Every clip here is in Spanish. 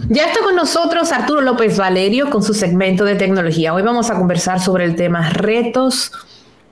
Ya está con nosotros Arturo López Valerio con su segmento de tecnología. Hoy vamos a conversar sobre el tema retos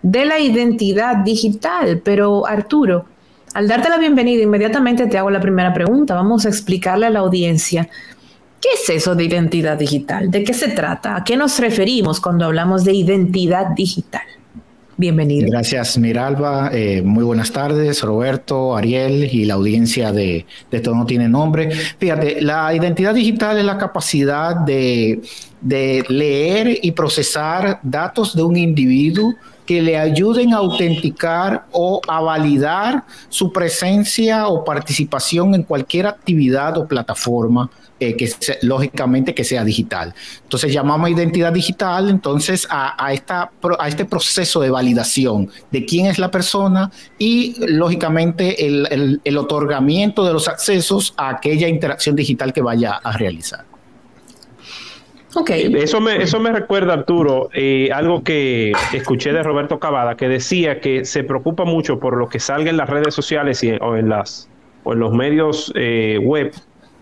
de la identidad digital. Pero Arturo, al darte la bienvenida, inmediatamente te hago la primera pregunta. Vamos a explicarle a la audiencia qué es eso de identidad digital, de qué se trata, a qué nos referimos cuando hablamos de identidad digital. Bienvenido. Gracias, Miralba. Muy buenas tardes, Roberto, Ariel y la audiencia de Todo No Tiene Nombre. Fíjate, la identidad digital es la capacidad de leer y procesar datos de un individuo que le ayuden a autenticar o a validar su presencia o participación en cualquier actividad o plataforma lógicamente que sea digital. Entonces llamamos identidad digital entonces a este proceso de validación de quién es la persona y lógicamente el otorgamiento de los accesos a aquella interacción digital que vaya a realizar. Okay. Eso me recuerda, Arturo, algo que escuché de Roberto Cavada, que decía que se preocupa mucho por lo que salga en las redes sociales o en los medios web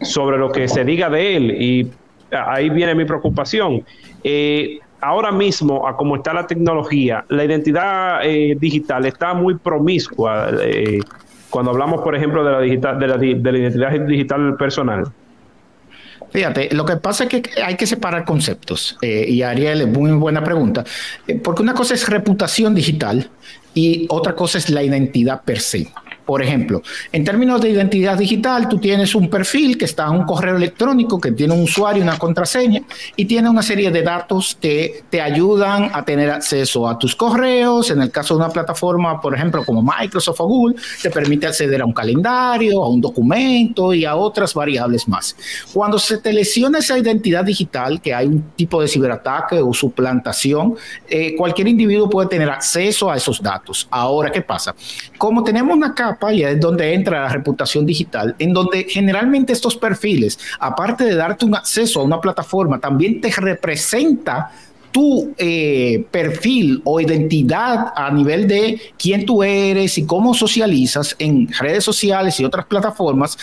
sobre lo que se diga de él, y ahí viene mi preocupación. Ahora mismo, a cómo está la tecnología, la identidad digital está muy promiscua cuando hablamos, por ejemplo, de la identidad digital personal. Fíjate, lo que pasa es que hay que separar conceptos, y Ariel, muy buena pregunta, porque una cosa es reputación digital y otra cosa es la identidad per se. Por ejemplo, en términos de identidad digital, tú tienes un perfil que está en un correo electrónico, que tiene un usuario y una contraseña, y tiene una serie de datos que te ayudan a tener acceso a tus correos. En el caso de una plataforma, por ejemplo, como Microsoft o Google, te permite acceder a un calendario, a un documento y a otras variables más. Cuando se te lesiona esa identidad digital, que hay un tipo de ciberataque o suplantación, cualquier individuo puede tener acceso a esos datos. Ahora, ¿qué pasa? Como tenemos una capa, y es donde entra la reputación digital, en donde generalmente estos perfiles, aparte de darte un acceso a una plataforma, también te representa tu perfil o identidad a nivel de quién tú eres y cómo socializas en redes sociales y otras plataformas.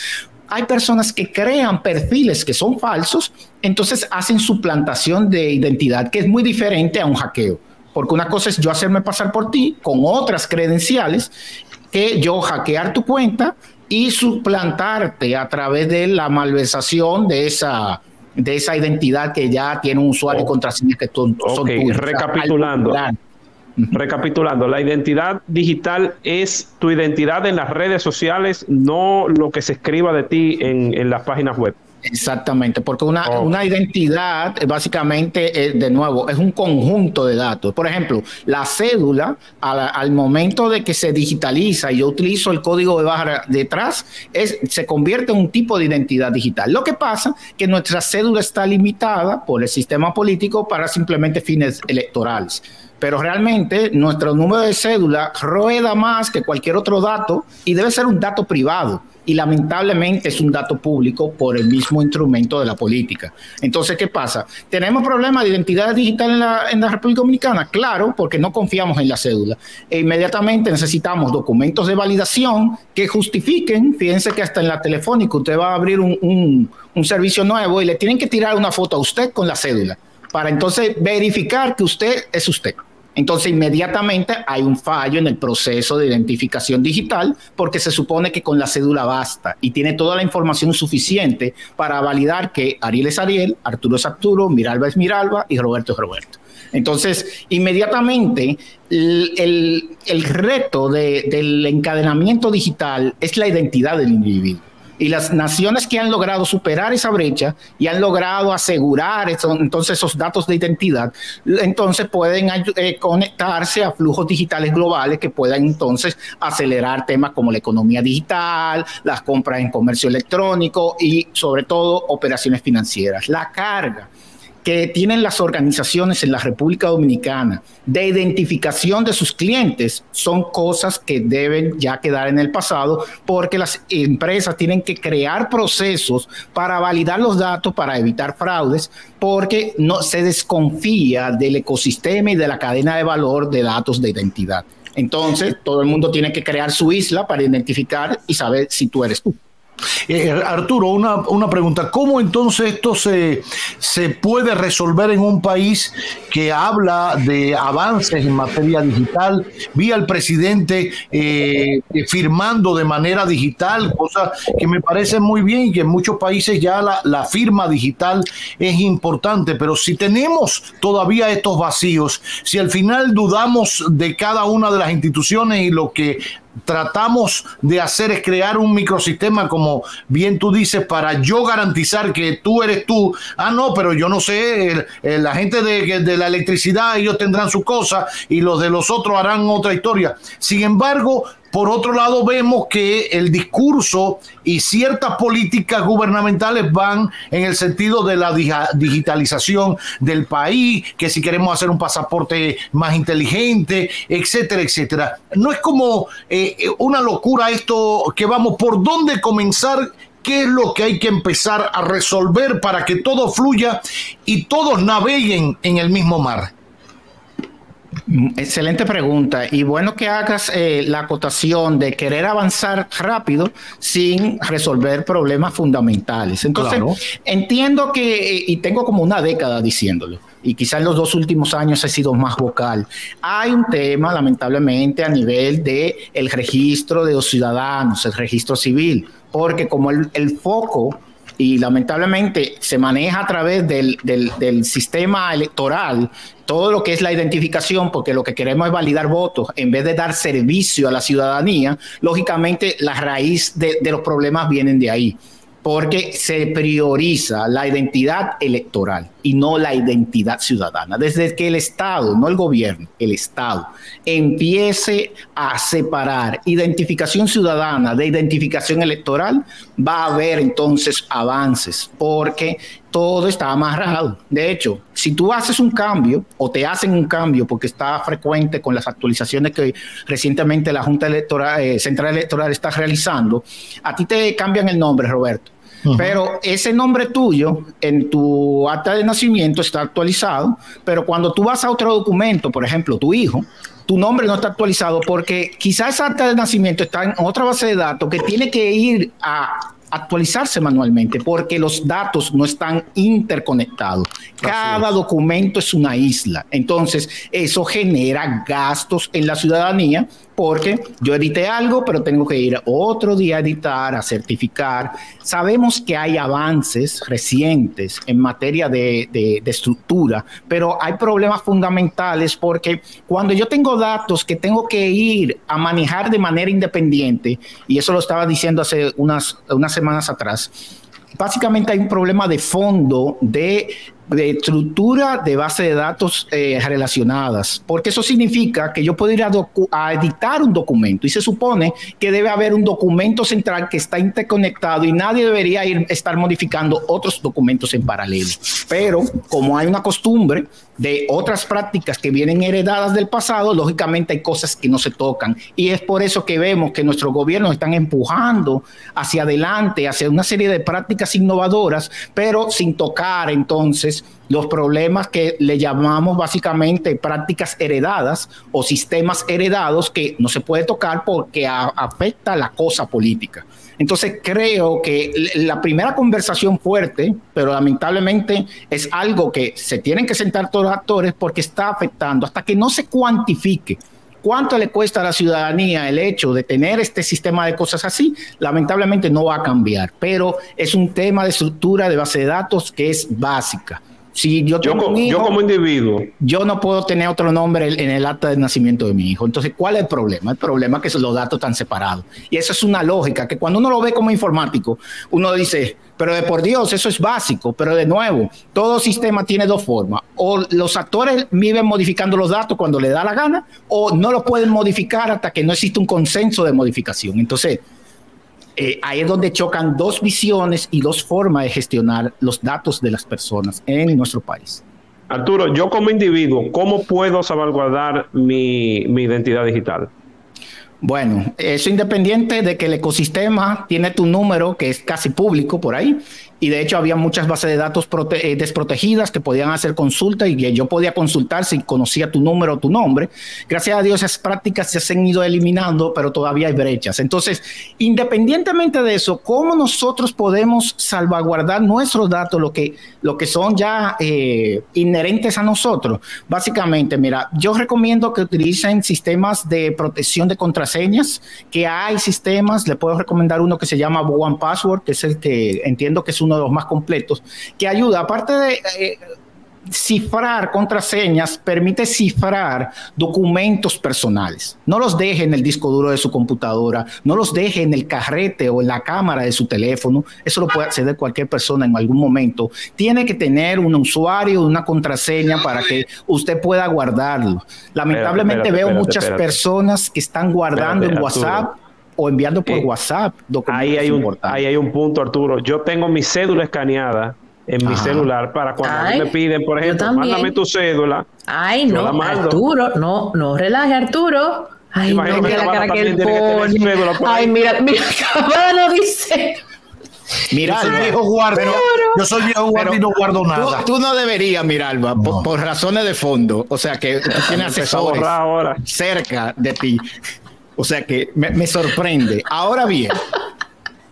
Hay personas que crean perfiles que son falsos, entonces hacen suplantación de identidad, que es muy diferente a un hackeo. Porque una cosa es yo hacerme pasar por ti con otras credenciales, que yo hackear tu cuenta y suplantarte a través de la malversación de esa identidad que ya tiene un usuario y contraseña que son tuyas. Recapitulando, la identidad digital es tu identidad en las redes sociales, no lo que se escriba de ti en las páginas web. Exactamente, porque una identidad básicamente, de nuevo, es un conjunto de datos. Por ejemplo, la cédula, al momento de que se digitaliza y yo utilizo el código de barra detrás, se convierte en un tipo de identidad digital. Lo que pasa es que nuestra cédula está limitada por el sistema político para simplemente fines electorales. Pero realmente nuestro número de cédula rueda más que cualquier otro dato y debe ser un dato privado. Y lamentablemente es un dato público por el mismo instrumento de la política. Entonces, ¿qué pasa? ¿Tenemos problemas de identidad digital en la República Dominicana? Claro, porque no confiamos en la cédula. E inmediatamente necesitamos documentos de validación que justifiquen. Fíjense que hasta en la Telefónica usted va a abrir un servicio nuevo y le tienen que tirar una foto a usted con la cédula para entonces verificar que usted es usted. Entonces, inmediatamente hay un fallo en el proceso de identificación digital porque se supone que con la cédula basta y tiene toda la información suficiente para validar que Ariel es Ariel, Arturo es Arturo, Miralba es Miralba y Roberto es Roberto. Entonces, inmediatamente, el reto del encadenamiento digital es la identidad del individuo. Y las naciones que han logrado superar esa brecha y han logrado asegurar entonces esos datos de identidad, entonces pueden conectarse a flujos digitales globales que puedan entonces acelerar temas como la economía digital, las compras en comercio electrónico y sobre todo operaciones financieras. La carga que tienen las organizaciones en la República Dominicana de identificación de sus clientes son cosas que deben ya quedar en el pasado porque las empresas tienen que crear procesos para validar los datos, para evitar fraudes, porque no se desconfía del ecosistema y de la cadena de valor de datos de identidad. Entonces, todo el mundo tiene que crear su isla para identificar y saber si tú eres tú. Arturo, una pregunta. ¿Cómo entonces esto se puede resolver en un país que habla de avances en materia digital? Vi al presidente firmando de manera digital, cosa que me parece muy bien y que en muchos países ya la firma digital es importante, pero si tenemos todavía estos vacíos, si al final dudamos de cada una de las instituciones y lo que tratamos de hacer es crear un microsistema, como bien tú dices, para yo garantizar que tú eres tú. No, pero yo no sé, la gente de la electricidad, ellos tendrán su cosa y los de los otros harán otra historia. Sin embargo, por otro lado, vemos que el discurso y ciertas políticas gubernamentales van en el sentido de la digitalización del país, que si queremos hacer un pasaporte más inteligente, etcétera, etcétera. No es como una locura esto que vamos, ¿por dónde comenzar? ¿Qué es lo que hay que empezar a resolver para que todo fluya y todos naveguen en el mismo mar? Excelente pregunta, y bueno que hagas la acotación de querer avanzar rápido sin resolver problemas fundamentales. Entonces, claro, entiendo que, y tengo como una década diciéndolo, y quizás en los 2 últimos años he sido más vocal, hay un tema lamentablemente a nivel de el registro de los ciudadanos, el registro civil, porque como el foco y lamentablemente se maneja a través del sistema electoral, todo lo que es la identificación, porque lo que queremos es validar votos, en vez de dar servicio a la ciudadanía, lógicamente la raíz de los problemas vienen de ahí, porque se prioriza la identidad electoral y no la identidad ciudadana. Desde que el Estado, no el gobierno, el Estado, empiece a separar identificación ciudadana de identificación electoral, va a haber entonces avances, porque todo está amarrado. De hecho, si tú haces un cambio o te hacen un cambio, porque está frecuente con las actualizaciones que recientemente la Junta Electoral, Central Electoral está realizando, a ti te cambian el nombre, Roberto. Pero ese nombre tuyo en tu acta de nacimiento está actualizado, pero cuando tú vas a otro documento, por ejemplo, tu hijo, tu nombre no está actualizado porque quizás esa acta de nacimiento está en otra base de datos que tiene que ir a actualizarse manualmente porque los datos no están interconectados. Cada documento es una isla. Entonces, eso genera gastos en la ciudadanía porque yo edité algo, pero tengo que ir otro día a editar, a certificar. Sabemos que hay avances recientes en materia de estructura, pero hay problemas fundamentales porque cuando yo tengo datos que tengo que ir a manejar de manera independiente, y eso lo estaba diciendo hace unas semanas atrás, básicamente hay un problema de fondo de estructura de base de datos relacionadas, porque eso significa que yo puedo ir a editar un documento y se supone que debe haber un documento central que está interconectado y nadie debería estar modificando otros documentos en paralelo. Pero como hay una costumbre de otras prácticas que vienen heredadas del pasado, lógicamente hay cosas que no se tocan y es por eso que vemos que nuestros gobiernos están empujando hacia adelante, hacia una serie de prácticas innovadoras, pero sin tocar entonces los problemas que le llamamos básicamente prácticas heredadas o sistemas heredados que no se puede tocar porque afecta la cosa política. Entonces creo que la primera conversación fuerte, pero lamentablemente es algo que se tienen que sentar todos los actores porque está afectando hasta que no se cuantifique cuánto le cuesta a la ciudadanía el hecho de tener este sistema de cosas así, lamentablemente no va a cambiar, pero es un tema de estructura de base de datos que es básica. Si yo tengo un hijo, yo como individuo, yo no puedo tener otro nombre en el acta de nacimiento de mi hijo. Entonces, ¿cuál es el problema? El problema es que los datos están separados. Y eso es una lógica que cuando uno lo ve como informático, uno dice, pero de por Dios, eso es básico. Pero de nuevo, todo sistema tiene dos formas. O los actores viven modificando los datos cuando le da la gana, o no los pueden modificar hasta que no existe un consenso de modificación. Entonces, ahí es donde chocan dos visiones y dos formas de gestionar los datos de las personas en nuestro país. Arturo, yo como individuo, ¿cómo puedo salvaguardar mi identidad digital? Bueno, eso independiente de que el ecosistema tiene tu número, que es casi público por ahí, y de hecho había muchas bases de datos desprotegidas que podían hacer consulta y que yo podía consultar si conocía tu número o tu nombre. Gracias a Dios esas prácticas se han ido eliminando, pero todavía hay brechas. Entonces, independientemente de eso, ¿cómo nosotros podemos salvaguardar nuestros datos, lo que son ya inherentes a nosotros? Básicamente, mira, yo recomiendo que utilicen sistemas de protección de contraseñas, que hay sistemas, le puedo recomendar uno que se llama One Password, que es el que entiendo que es uno de los más completos, que ayuda, aparte de cifrar contraseñas, permite cifrar documentos personales. No los deje en el disco duro de su computadora, no los deje en el carrete o en la cámara de su teléfono. Eso lo puede acceder cualquier persona en algún momento. Tiene que tener un usuario, una contraseña para que usted pueda guardarlo. Lamentablemente veo muchas personas que están guardando en WhatsApp o enviando por WhatsApp. Ahí hay un punto, Arturo. Yo tengo mi cédula escaneada en mi celular para cuando me piden, por ejemplo, mándame tu cédula. Ay, no, Arturo, no relaje, Arturo. Ay, no, mira la cara que él pone. Ay, mira, Cabada lo dice. Mira, yo soy viejo guardia y no guardo nada. Tú no deberías, Miralba, por razones de fondo. O sea, que tú tienes asesores cerca de ti. O sea que me sorprende. Ahora bien,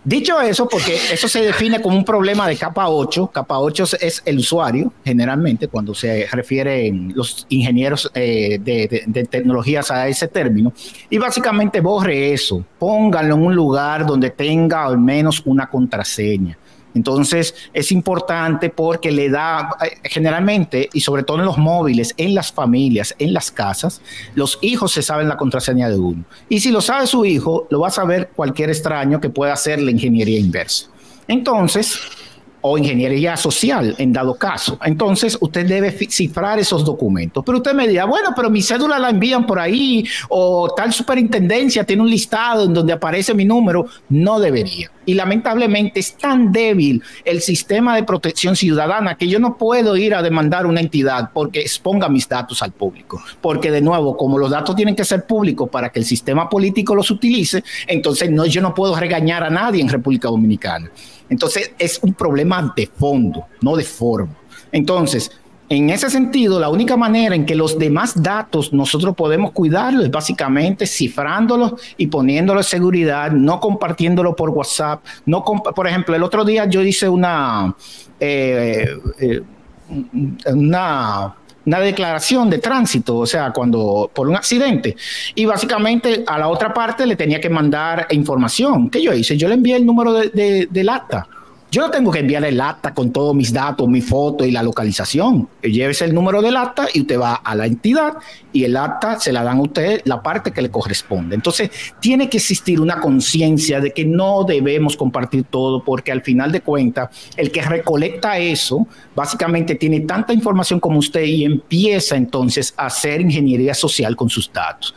dicho eso, porque eso se define como un problema de capa 8. Capa 8 es el usuario, generalmente, cuando se refieren los ingenieros de tecnologías a ese término. Y básicamente borre eso. Pónganlo en un lugar donde tenga al menos una contraseña. Entonces, es importante porque le da, generalmente, y sobre todo en los móviles, en las familias, en las casas, los hijos se saben la contraseña de uno. Y si lo sabe su hijo, lo va a saber cualquier extraño que pueda hacer la ingeniería inversa. Entonces, o ingeniería social, en dado caso. Entonces, usted debe cifrar esos documentos. Pero usted me dirá, bueno, pero mi cédula la envían por ahí, o tal superintendencia tiene un listado en donde aparece mi número. No debería. Y lamentablemente es tan débil el sistema de protección ciudadana que yo no puedo ir a demandar a una entidad porque exponga mis datos al público. Porque de nuevo, como los datos tienen que ser públicos para que el sistema político los utilice, entonces yo no puedo regañar a nadie en República Dominicana. Entonces es un problema de fondo, no de forma. Entonces, en ese sentido, la única manera en que los demás datos nosotros podemos cuidarlos es básicamente cifrándolos y poniéndolos en seguridad, no compartiéndolo por WhatsApp. Por ejemplo, el otro día yo hice una declaración de tránsito, o sea, por un accidente, y básicamente a la otra parte le tenía que mandar información. ¿Qué yo hice? Yo le envié el número del acta. Yo no tengo que enviarle el acta con todos mis datos, mi foto y la localización. Llévese el número del acta y usted va a la entidad y el acta se la dan a usted la parte que le corresponde. Entonces, tiene que existir una conciencia de que no debemos compartir todo porque al final de cuentas, el que recolecta eso, básicamente tiene tanta información como usted y empieza entonces a hacer ingeniería social con sus datos.